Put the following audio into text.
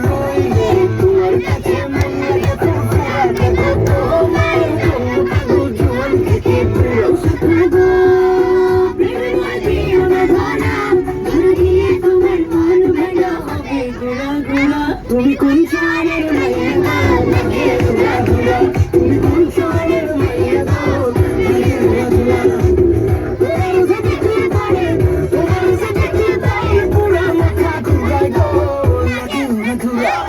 রইলে তোমার কাছে মন লাগে ফুরফুরা দেখো তোমার জন্য পাগল জীবন থেকে পুরো শুধু গো প্রেমের দিও না ধরা ধরা দিলে তোমার মন ভালো হবে ঘোরা ঘোরা তুমি কোন শহরের মাইয়া গো লাগে ঘোরা ঘোরা তুমি কোন শহরের মাইয়া গো লাগে ঘোরা ঘোরা তোমার সাথে কি পারে তোমার সাথে কি পারে পুরা মাথা ঘুরায় গো লাগে ঘোরা ঘোরা